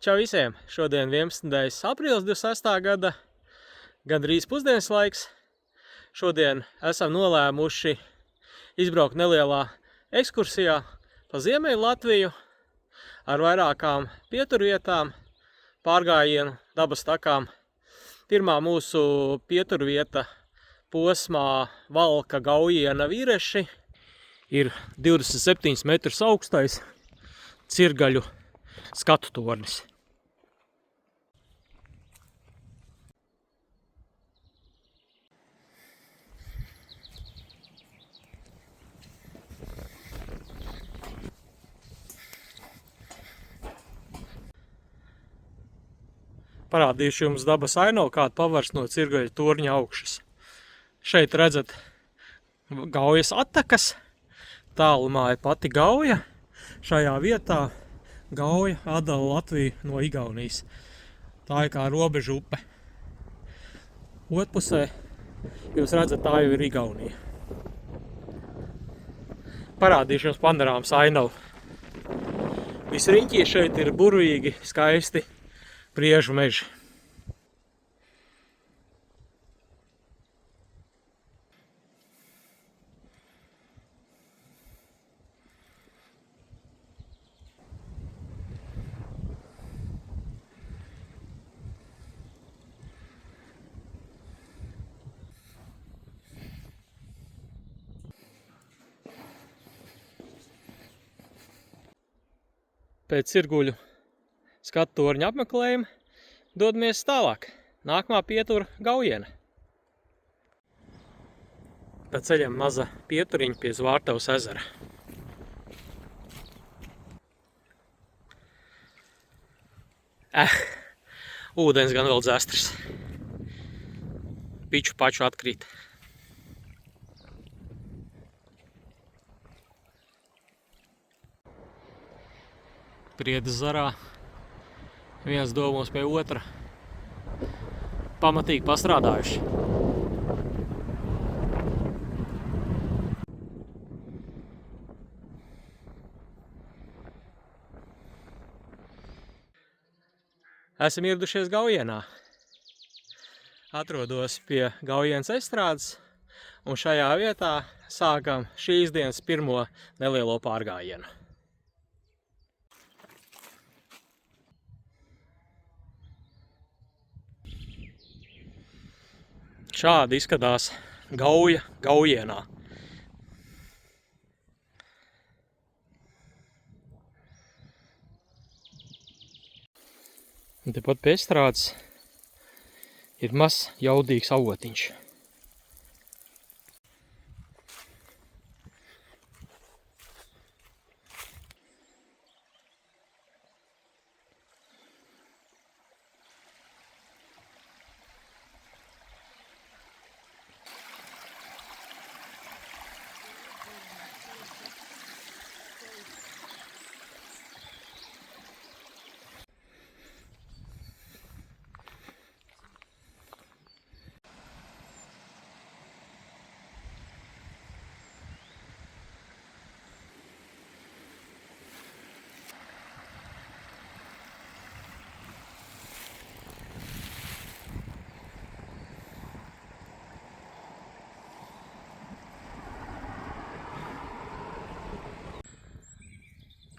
Čau visiem! Šodien 11. aprīlis 26. gada, gandrīz pusdienas laiks. Šodien esam nolēmuši izbraukt nelielā ekskursijā pa Ziemeļu Latviju ar vairākām pieturvietām, pārgājienu, dabas takām. Pirmā mūsu pieturvieta posmā Valka Gaujiena Vīreši ir 27 metrus augstais Cirgaļu skatu tornis. Parādīšu jums dabas ainavu, kāda pavars no Cirgaļa torņa augšas. Šeit redzat Gaujas attakas, tālumā ir pati Gauja. Šajā vietā Gauja atdala Latviju no Igaunijas. Tā ir kā robeža upe. Otpusē jūs redzat, tā jau ir Igaunija. Parādīšu jums panorāmas ainavu. Visi riņķī šeit ir burvīgi, skaisti priežu meži. Pēc Cirguļu skatu torņa apmeklējuma dodamies tālāk. Nākamā pietura Gaujiena. Pa ceļam maza pieturiņa pie Zvārtavas ezera. Ūdens gan vēl dzestrs. Piču paču atkrīt. Priedes zarā. Viens domos pie otra. Pamatīgi pastrādājuši. Esam ieradušies Gaujienā. Atrodos pie Gaujienas estrādes, un šajā vietā sākam šīs dienas pirmo nelielo pārgājienu. Šādi izskatās Gauja Gaujienā. Un tepat pie estrādes ir mazs jaudīgs avotiņš.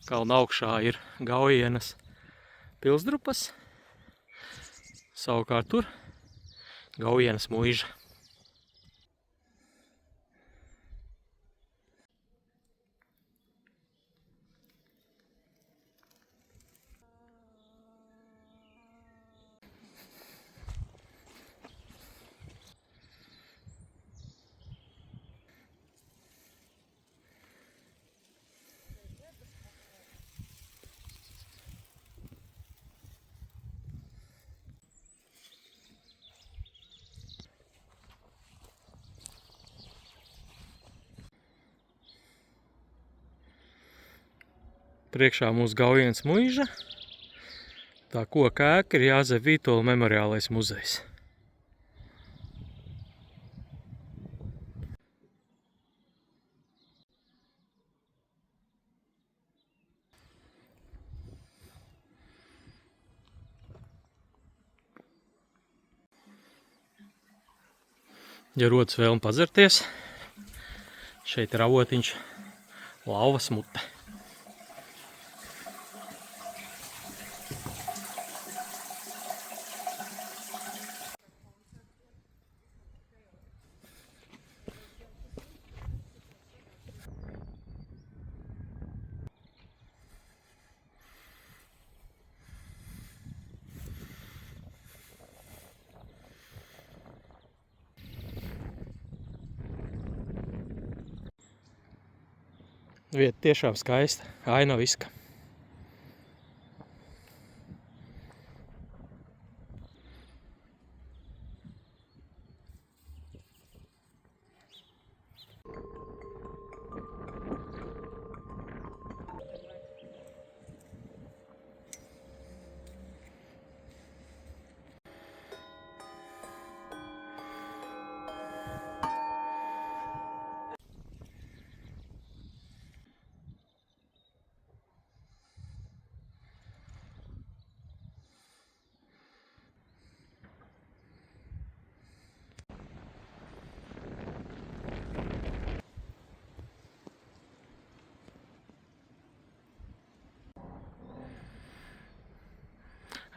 Kalna augšā ir Gaujienas pilsdrupas, savukārt tur Gaujienas muiža. Priekšā mūsu Gaujienas muiža. Tā koka ēka ir Jāzepa Vītola memoriālais muzejs. Ja rodas vēlme padzerties, šeit ir avotiņš lauvas mute. Vieta tiešām skaista, aina viska.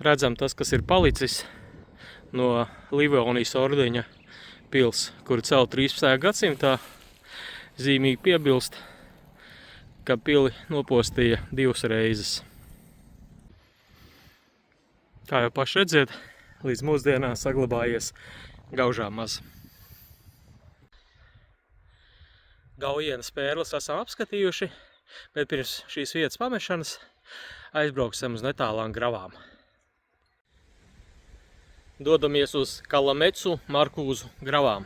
Redzam tas, kas ir palicis no Livonijas ordeņa pils, kuru cēl 13. gadsimtā. Zīmīgi piebilst, ka pili nopostīja 2 reizes. Kā jau paši redziet, līdz mūsdienām saglabājies gaužā maz. Gaujienas pērles esam apskatījuši, bet pirms šīs vietas pamešanas aizbrauksim uz netālām gravām. Dodamies uz Kalamecu Markūzu gravām.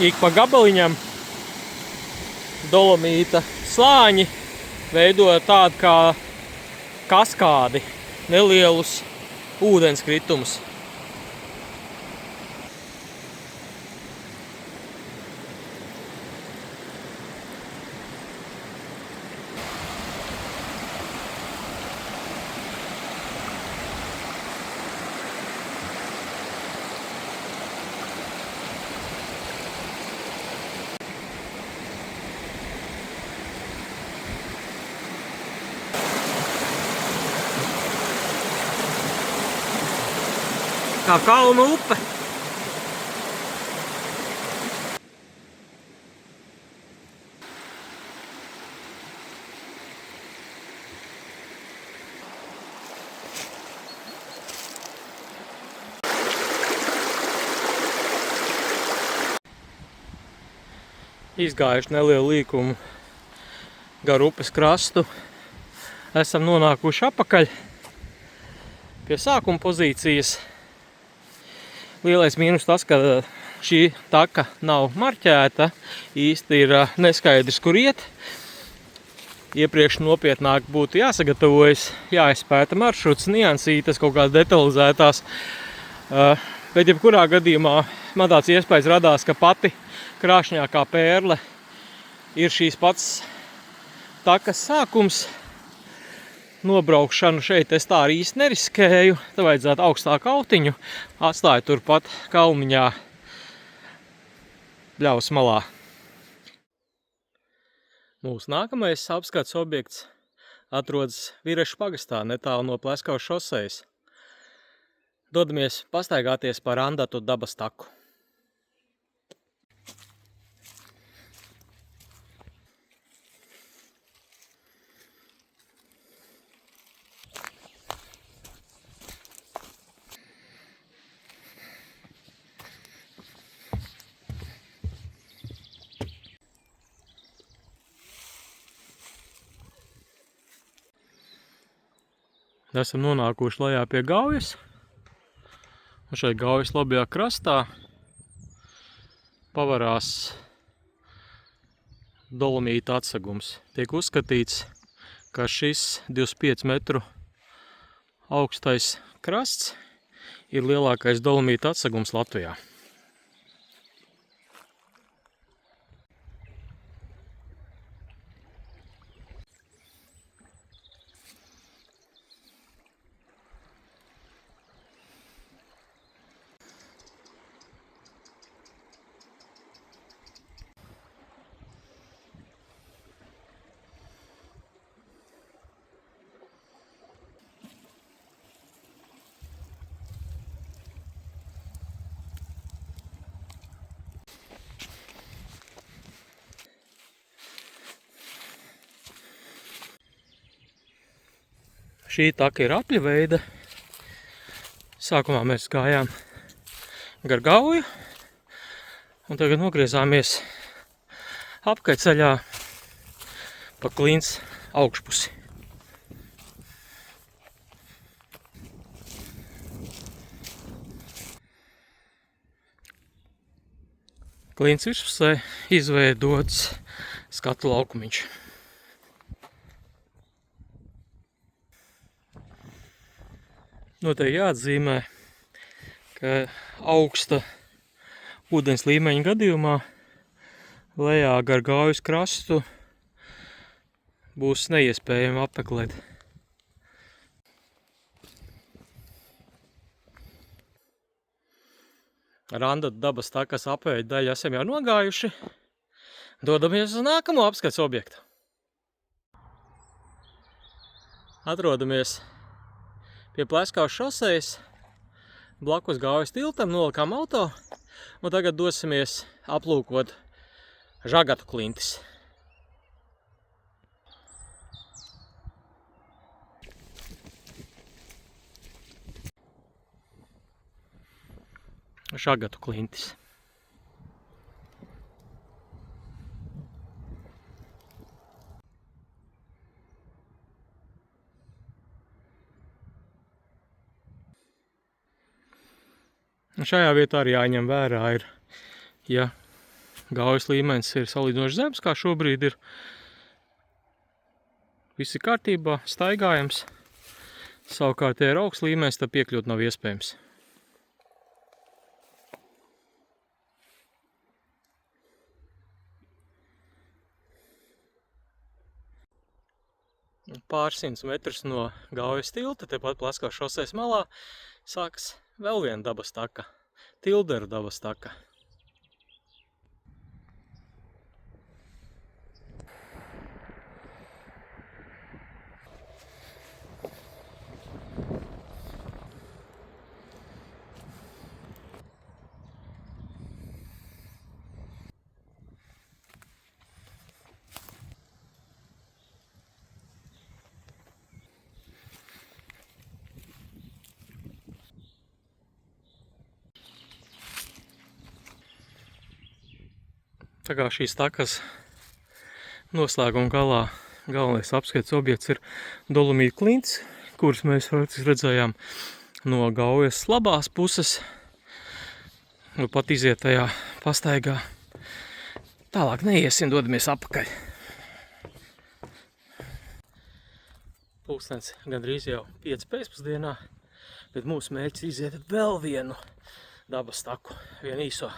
Ik pa gabaliņam dolomīta slāņi veido tādu kā kaskādi, nelielus ūdenskritumus. Kā kalnu upe. Izgājuši nelielu līkumu gar upes krastu. Esam nonākuši apakaļ pie sākuma pozīcijas. Lielais mīnus tas, ka šī taka nav marķēta, īsti ir neskaidrs, kur iet. Iepriekš nopietnāk būtu jāsagatavojas, jāizpēta maršruts, niansītas, kaut kādas detalizētās. Bet jebkurā gadījumā man tāds iespējas radās, ka pati krāšņākā pērle ir šīs pats takas sākums. Nobraukšanu šeit es tā arī īsti neriskēju, tā vajadzētu augstāku autiņu, atstāju turpat kalniņā bļaus malā. Mūsu nākamais apskats objekts atrodas Virešu pagastā, netālu no Pleskavas šosejas. Dodamies pastaigāties pa Randatu dabas taku. Esam nonākuši lejā pie Gaujas. Un šeit Gaujas labajā krastā pavarās dolomīta atsegums. Tiek uzskatīts, ka šis 25 metru augstais krasts ir lielākais dolomīta atsegums Latvijā. Šī taka ir apļa veida. Sākumā mēs gājām gar Gauju, un tagad nogriezāmies apkaļceļā pa Klints augšpusi. Klints virspusē izveidots skatu laukumiņš. Noteikti jāatzīmē, ka augsta ūdens līmeņa gadījumā lejā gar Gaujas krastu būs neiespējami apmeklēt. Randatu dabas takas apveida daļu esam jau nogājuši. Dodamies uz nākamo apskats objektu. Atrodamies pie Pleskavas šosejas, blakus Gaujas tiltam, nolikām auto, un tagad dosimies aplūkot Žagatu klintis. Žagatu klintis. Šajā vietā arī jāņem vērā ir, ja Gaujas līmenis ir salīdzinoši zems, kā šobrīd ir, viss ir kārtībā, staigājams. Savukārt, ja ir augsts līmenis, tad piekļūt nav iespējams. Pārsimts metrus no Gaujas tilta, tepat Pleskavas šosejas malā, sākas vēl viena dabas taka, Tilderu dabas taka. Tā kā šīs takas noslēguma galā galvenais apskates objekts ir Dolomītu klintis, kurus mēs redzējām no Gaujas labās puses. Nu, pat iziet tajā pastaigā. Tālāk neiesim, dodamies apakaļ. Pulkstens gandrīz jau 5 pēcpusdienā, bet mūsu mērķis iziet vēl vienu dabas taku, vienu īso.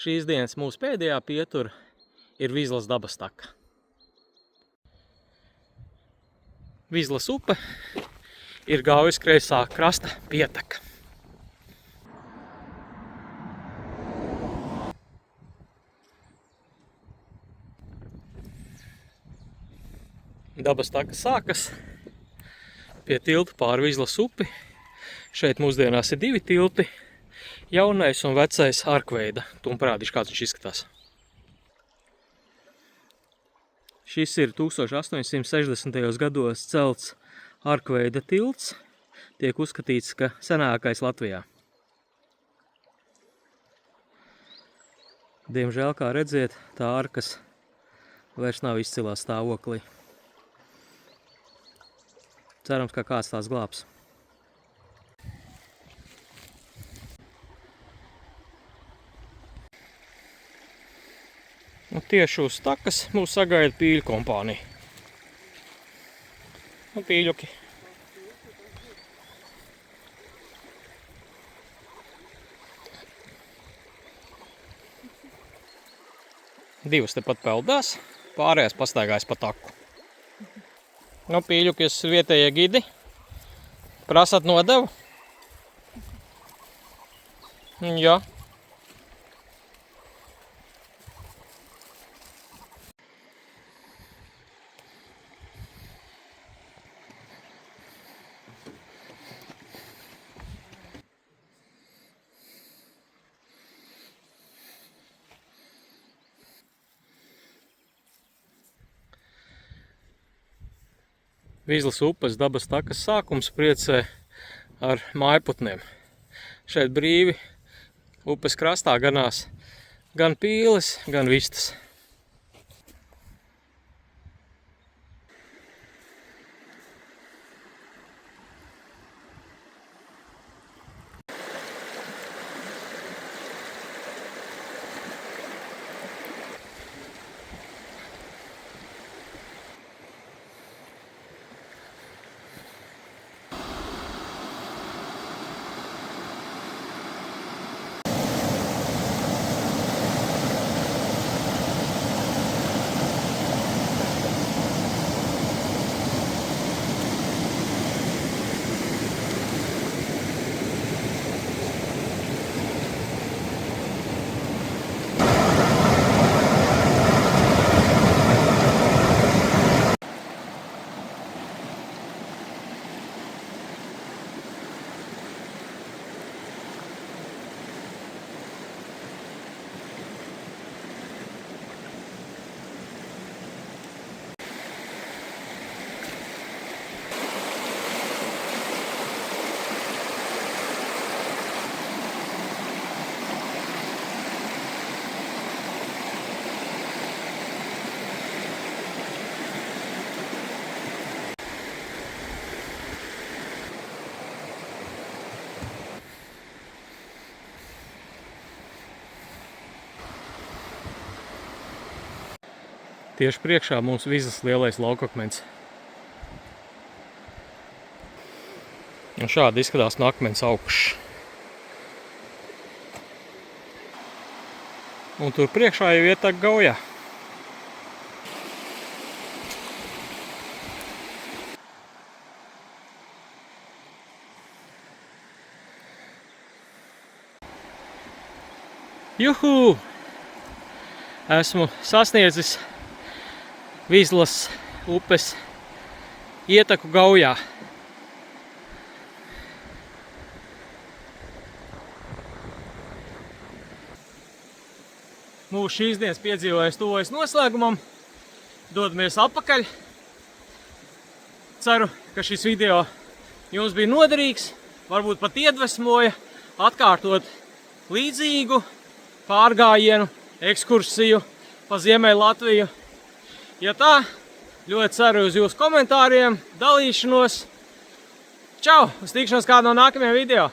Šīs dienas mūsu pēdējā pietura ir Vizlas dabas taka. Vizlas upe ir Gaujas kreisā krasta pieteka. Dabas taka sākas pie tilta pāri Vizlas upi. Šeit mūsdienās ir 2 tilti. Jaunais un vecais arkveida. Tu un parādīšu, kāds viņš izskatās. Šis ir 1860. gados celts arkveida tilts. Tiek uzskatīts, ka senākais Latvijā. Diemžēl, kā redziet, tā arkas vairs nav izcilā stāvoklī. Cerams, ka kāds tās glābs. Un tieši uz takas mūs sagaida pīļu kompānija. Un pīļuki. Divas tepat peldās, pārējās pastaigājas pa taku. Nu, pīļuki, jūs vietējie gidi. Prasat nodevu? Jā. Vīzlas upes dabas takas sākums priecē ar mājputniem. Šeit brīvi upes krastā ganās gan pīles, gan vistas. Tieši priekšā mums Vizlas lielais laukakmens. Un šādi izskatās no akmens augšs. Un tur priekšā jau iet Gaujā. Juhu! Esmu sasniedzis Vizlas upes ietaku Gaujā. Mūsu šīs dienas piedzīvojums tuvojas noslēgumam. Dodamies atpakaļ. Ceru, ka šis video jums bija noderīgs, varbūt pat iedvesmoja atkārtot līdzīgu pārgājienu, ekskursiju pa Ziemeļu Latviju. Ja tā, ļoti ceru uz jūsu komentāriem, dalīšanos. Čau! Uz tikšanos kādā no nākamajiem video!